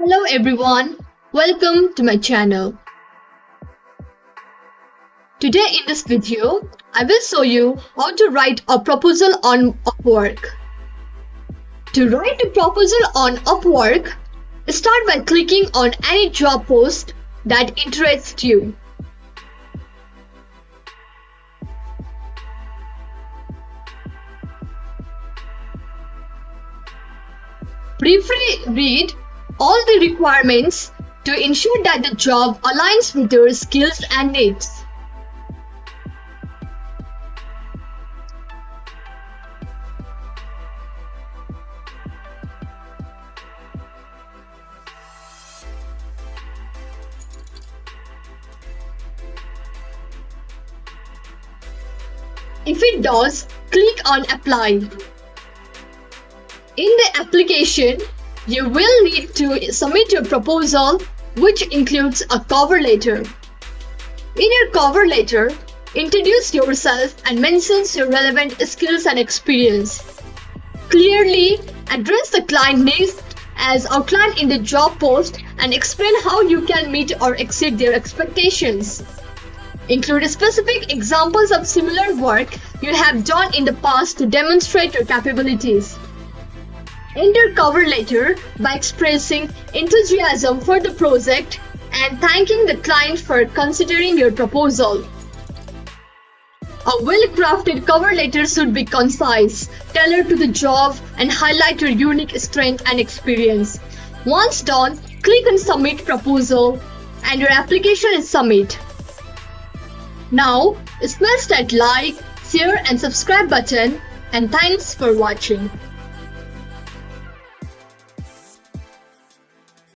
Hello everyone, welcome to my channel. Today in this video, I will show you how to write a proposal on Upwork. To write a proposal on Upwork, start by clicking on any job post that interests you. Briefly read all the requirements to ensure that the job aligns with your skills and needs. If it does, click on Apply. In the application, you will need to submit your proposal, which includes a cover letter. In your cover letter, introduce yourself and mention your relevant skills and experience. Clearly address the client needs as outlined in the job post and explain how you can meet or exceed their expectations. Include specific examples of similar work you have done in the past to demonstrate your capabilities. End your cover letter by expressing enthusiasm for the project and thanking the client for considering your proposal. A well-crafted cover letter should be concise, tailored to the job, and highlight your unique strength and experience. Once done, click on Submit Proposal and your application is submit. Now, smash that like, share and subscribe button, and thanks for watching.